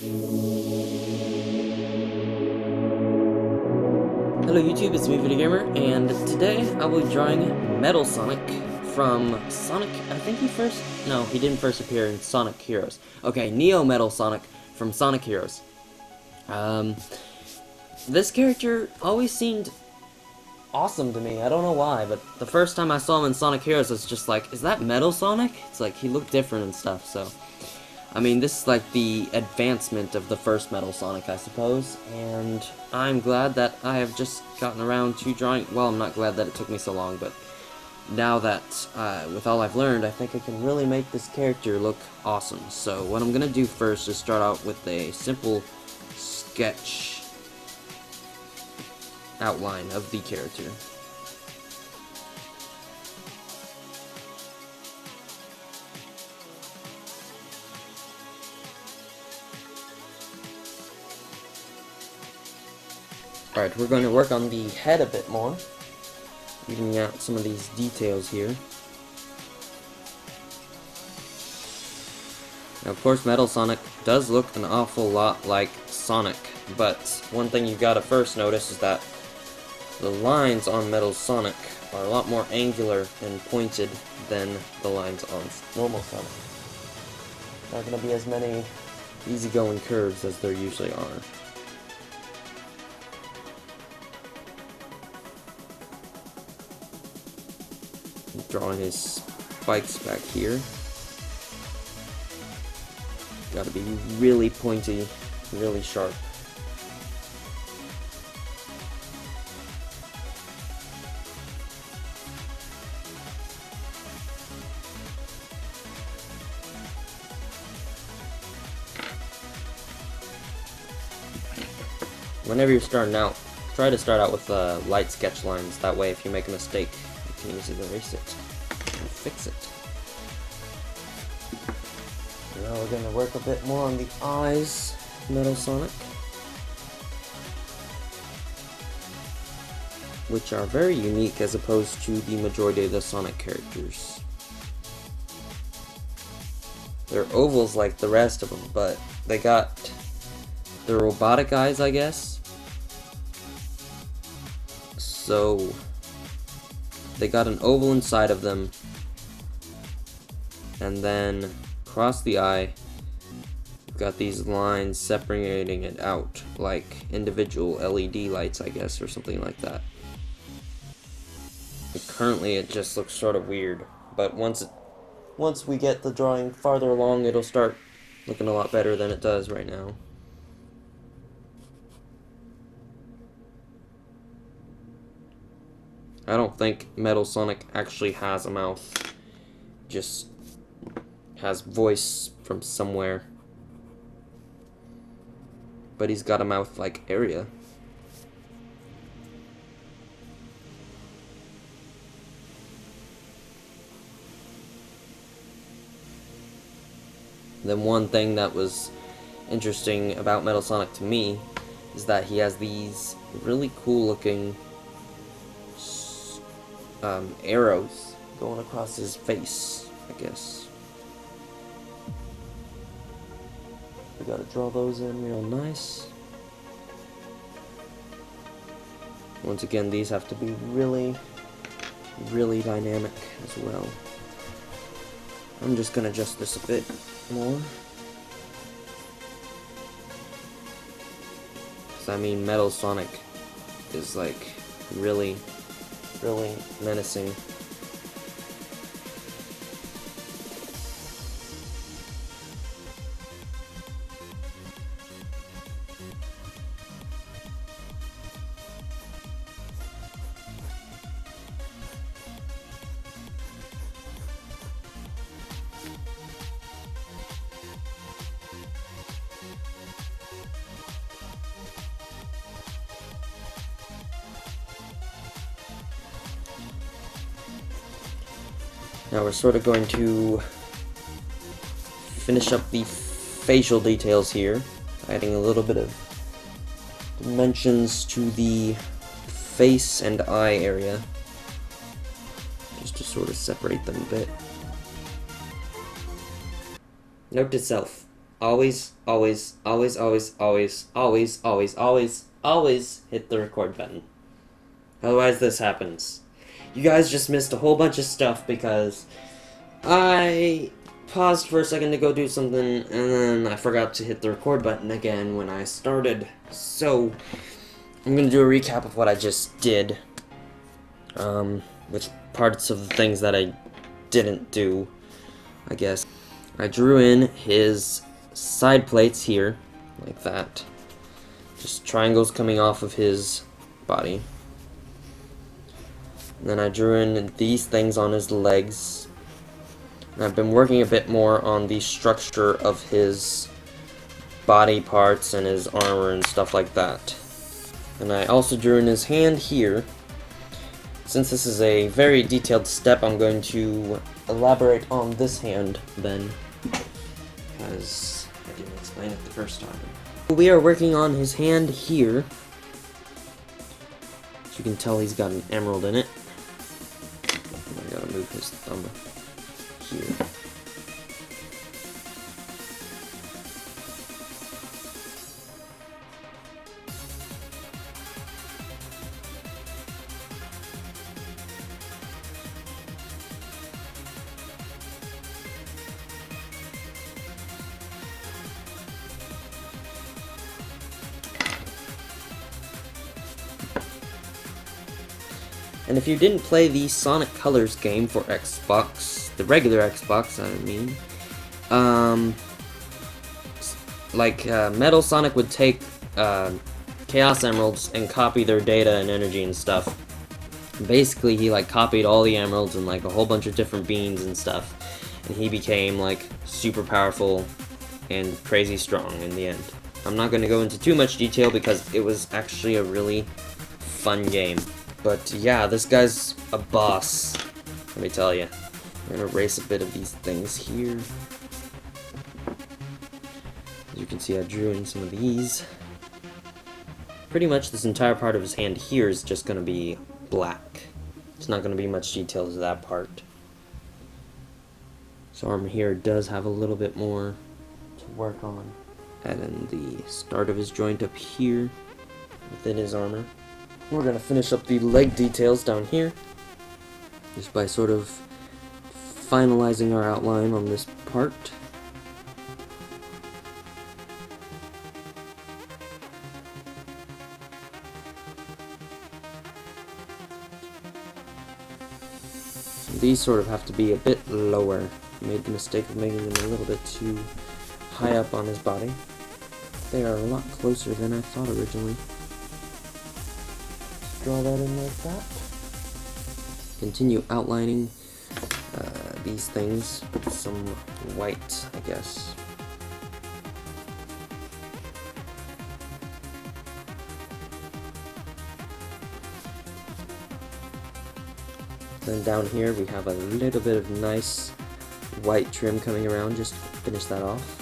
Hello YouTube, it's me Vdeogamer, and today I will be drawing Metal Sonic from Sonic, he didn't first appear in Sonic Heroes. Okay, Neo Metal Sonic from Sonic Heroes. This character always seemed awesome to me, I don't know why, but the first time I saw him in Sonic Heroes, I was just like, is that Metal Sonic? It's like, he looked different and stuff, so... I mean, this is like the advancement of the first Metal Sonic, I suppose, and I'm glad that I have just gotten around to drawing. Well, I'm not glad that it took me so long, but now that, with all I've learned, I think I can really make this character look awesome. So what I'm going to do first is start out with a simple sketch outline of the character. Alright, we're going to work on the head a bit more, leaving out some of these details here. Now, of course, Metal Sonic does look an awful lot like Sonic, but one thing you gotta first notice is that the lines on Metal Sonic are a lot more angular and pointed than the lines on normal Sonic. Not gonna be as many easygoing curves as there usually are. Drawing his spikes back here. Gotta be really pointy, really sharp. Whenever you're starting out, try to start out with light sketch lines. That way, if you make a mistake, you can easily erase it and fix it. Now we're going to work a bit more on the eyes of Metal Sonic, which are very unique as opposed to the majority of the Sonic characters. They're ovals like the rest of them, but they got the robotic eyes, I guess. So they got an oval inside of them, and then across the eye, we've got these lines separating it out, like individual LED lights, I guess, or something like that. And currently, it just looks sort of weird, but once we get the drawing farther along, it'll start looking a lot better than it does right now. I don't think Metal Sonic actually has a mouth, just has voice from somewhere. But he's got a mouth-like area. Then one thing that was interesting about Metal Sonic to me is that he has these really cool looking arrows going across his face, I guess. We gotta draw those in real nice. Once again, these have to be really, really dynamic as well. I'm just gonna adjust this a bit more. Because I mean, Metal Sonic is like really menacing. Now we're sort of going to finish up the facial details here, adding a little bit of dimensions to the face and eye area, just to sort of separate them a bit. Note to self, always, always, always, always, always, always, always, always, always hit the record button. Otherwise this happens. You guys just missed a whole bunch of stuff because I paused for a second to go do something, and then I forgot to hit the record button again when I started. So, I'm gonna do a recap of what I just did. Which parts of the things that I didn't do, I guess. I drew in his side plates here, like that. Just triangles coming off of his body. And then I drew in these things on his legs. And I've been working a bit more on the structure of his body parts and his armor and stuff like that. And I also drew in his hand here. Since this is a very detailed step, I'm going to elaborate on this hand then, because I didn't explain it the first time. We are working on his hand here. As you can tell, he's got an emerald in it. I gotta move his thumb here. And if you didn't play the Sonic Colors game for Xbox, the regular Xbox, I mean, Metal Sonic would take Chaos Emeralds and copy their data and energy and stuff. Basically, he copied all the emeralds and a whole bunch of different beans and stuff, and he became super powerful and crazy strong in the end. I'm not going to go into too much detail because it was actually a really fun game. But yeah, this guy's a boss, let me tell you. I'm gonna erase a bit of these things here. As you can see, I drew in some of these. Pretty much this entire part of his hand here is just gonna be black. It's not gonna be much detail to that part. His arm here does have a little bit more to work on. Add in the start of his joint up here within his armor. We're going to finish up the leg details down here, just by sort of finalizing our outline on this part. These sort of have to be a bit lower. I made the mistake of making them a little bit too high up on his body. They are a lot closer than I thought originally. Draw that in like that. Continue outlining these things with some white, I guess. Then down here we have a little bit of nice white trim coming around just to finish that off.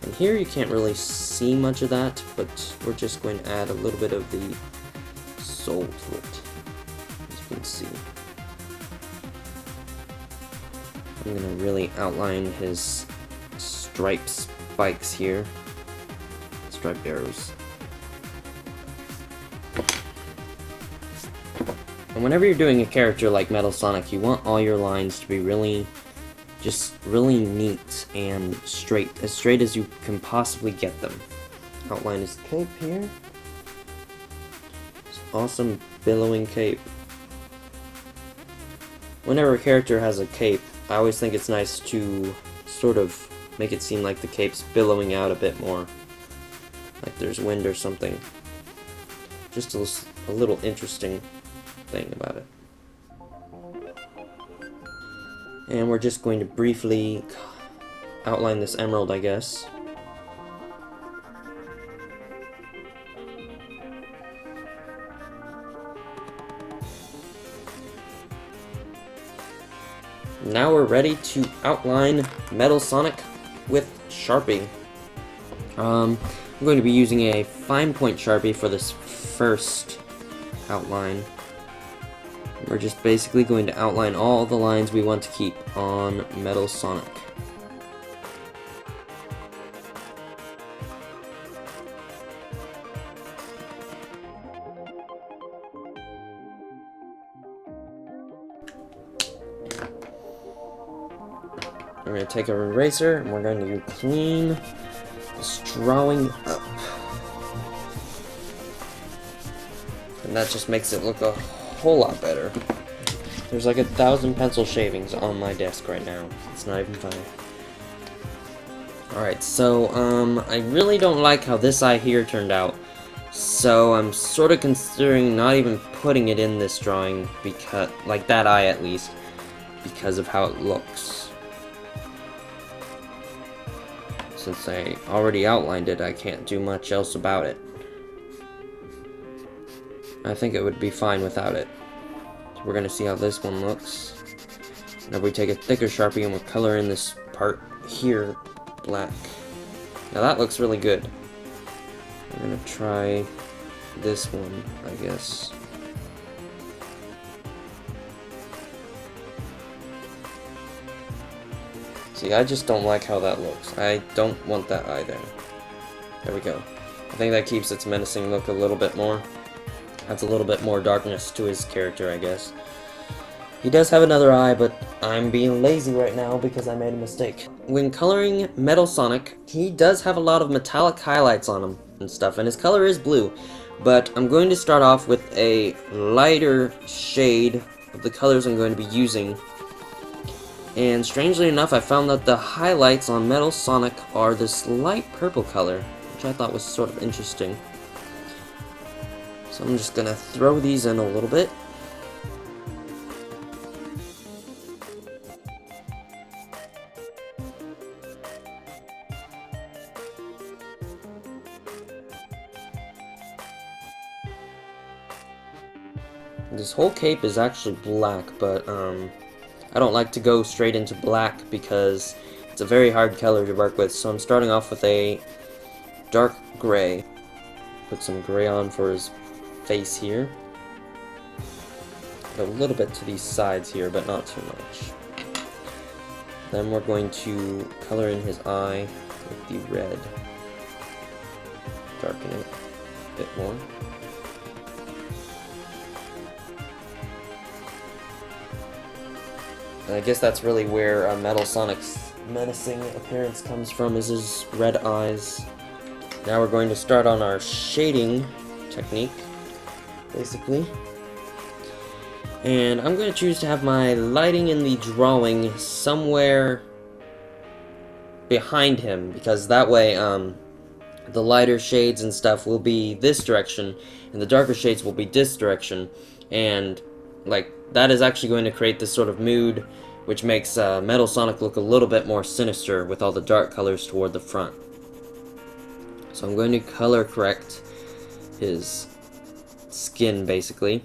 And here you can't really see much of that, but we're just going to add a little bit of the soul to it, as you can see. I'm going to really outline his striped spikes here, striped arrows. And whenever you're doing a character like Metal Sonic, you want all your lines to be really neat and straight as you can possibly get them. Outline his cape here. This awesome billowing cape. Whenever a character has a cape, I always think it's nice to sort of make it seem like the cape's billowing out a bit more, like there's wind or something. Just a little interesting thing about it. And we're just going to briefly outline this emerald, I guess. Now we're ready to outline Metal Sonic with Sharpie. I'm going to be using a fine point Sharpie for this first outline. We're just basically going to outline all the lines we want to keep on Metal Sonic. We're going to take our eraser and we're going to clean this drawing up. And that just makes it look a whole lot better. There's like 1,000 pencil shavings on my desk right now. It's not even funny. Alright, so I really don't like how this eye here turned out. So I'm sort of considering not even putting it in this drawing, because, like that eye at least, because of how it looks. Since I already outlined it, I can't do much else about it. I think it would be fine without it. So we're gonna see how this one looks. Now we take a thicker Sharpie and we'll color in this part here black. Now that looks really good. We're gonna try this one, I guess. See, I just don't like how that looks. I don't want that eye there. There we go. I think that keeps its menacing look a little bit more. Adds a little bit more darkness to his character, I guess. He does have another eye, but I'm being lazy right now because I made a mistake. When coloring Metal Sonic, he does have a lot of metallic highlights on him and stuff, and his color is blue. But I'm going to start off with a lighter shade of the colors I'm going to be using. And strangely enough, I found that the highlights on Metal Sonic are this light purple color, which I thought was sort of interesting. So I'm just gonna throw these in a little bit. This whole cape is actually black, but I don't like to go straight into black because it's a very hard color to work with, so I'm starting off with a dark gray. Put some gray on for his face here. A little bit to these sides here, but not too much. Then we're going to color in his eye with the red. Darken it a bit more. And I guess that's really where Metal Sonic's menacing appearance comes from, is his red eyes. Now we're going to start on our shading technique, basically. And I'm going to choose to have my lighting in the drawing somewhere behind him, because that way the lighter shades and stuff will be this direction, and the darker shades will be this direction. And like, that is actually going to create this sort of mood which makes Metal Sonic look a little bit more sinister with all the dark colors toward the front. So I'm going to color correct his skin, basically.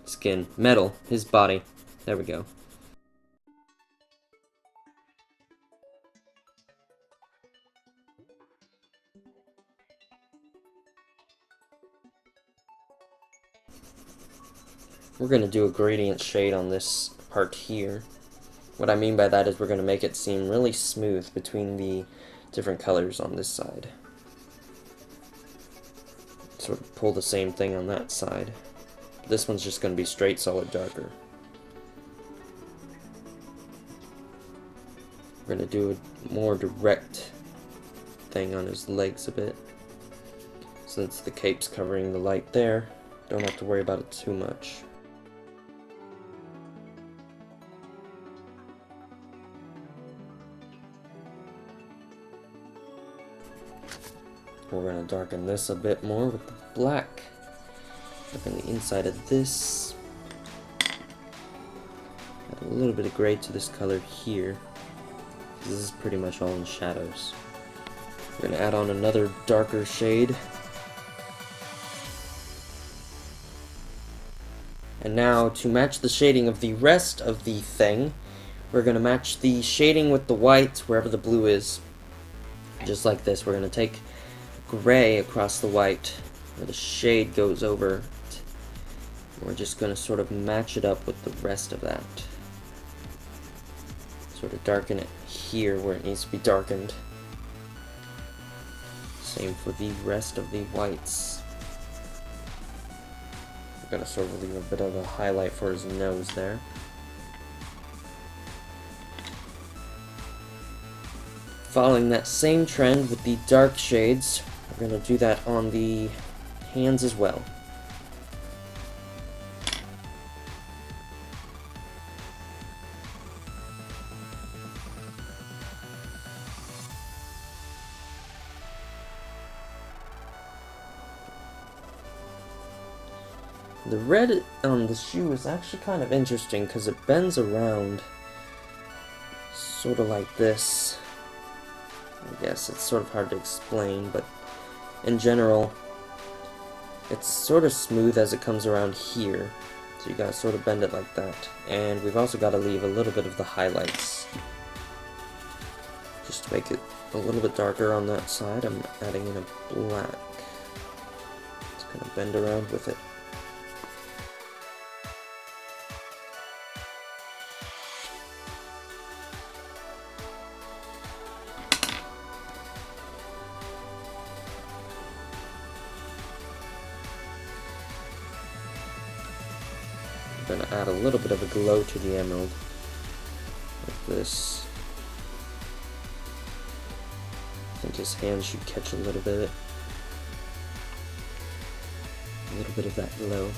Skin. Metal. His body. There we go. We're going to do a gradient shade on this part here. What I mean by that is we're going to make it seem really smooth between the different colors on this side. Sort of pull the same thing on that side. This one's just going to be straight solid darker. We're going to do a more direct thing on his legs a bit. Since the cape's covering the light there, don't have to worry about it too much. We're going to darken this a bit more with the black. Darken the inside of this. Add a little bit of gray to this color here. This is pretty much all in shadows. We're going to add on another darker shade. And now, to match the shading of the rest of the thing, we're going to match the shading with the white wherever the blue is. Just like this. We're going to take gray across the white where the shade goes over. We're just going to sort of match it up with the rest of that. Sort of darken it here where it needs to be darkened. Same for the rest of the whites. We're going to sort of leave a bit of a highlight for his nose there. Following that same trend with the dark shades, we're going to do that on the hands as well. The red on the shoe is actually kind of interesting because it bends around sort of like this. I guess it's sort of hard to explain, but in general, it's sort of smooth as it comes around here. So you gotta sort of bend it like that. And we've also got to leave a little bit of the highlights, just to make it a little bit darker on that side. I'm adding in a black. Just kind of bend around with it. I'm going to add a little bit of a glow to the emerald, like this. I think his hands should catch a little bit of that glow.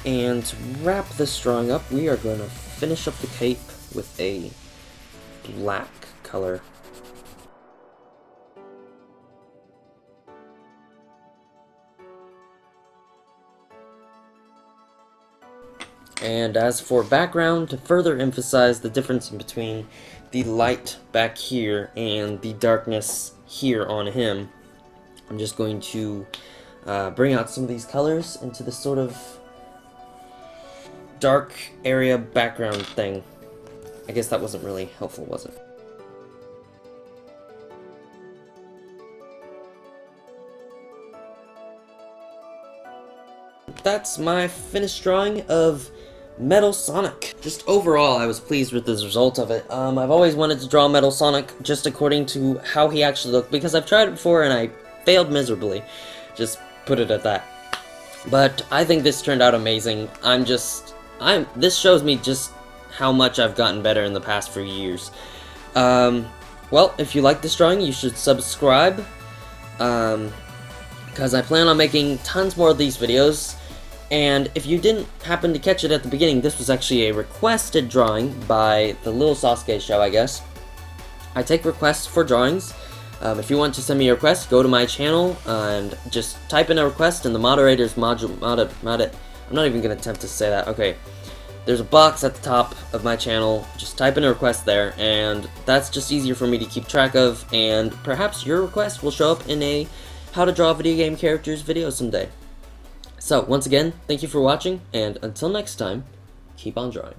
And to wrap this drawing up, we are going to finish up the cape with a black color. And as for background, to further emphasize the difference in between the light back here and the darkness here on him, I'm just going to bring out some of these colors into this sort of dark area background thing. I guess that wasn't really helpful, was it? That's my finished drawing of Metal Sonic. Just overall, I was pleased with the result of it. I've always wanted to draw Metal Sonic just according to how he actually looked, because I've tried it before and I failed miserably. Just put it at that. But I think this turned out amazing. This shows me just how much I've gotten better in the past few years. Well, if you like this drawing, you should subscribe, because I plan on making tons more of these videos. And if you didn't happen to catch it at the beginning, this was actually a requested drawing by TheLilSasukeShow, I guess. I take requests for drawings. If you want to send me a request, go to my channel and just type in a request in the moderator's module. I'm not even going to attempt to say that. Okay. There's a box at the top of my channel. Just type in a request there, and that's just easier for me to keep track of, and perhaps your request will show up in a how to draw video game characters video someday. So, once again, thank you for watching, and until next time, keep on drawing.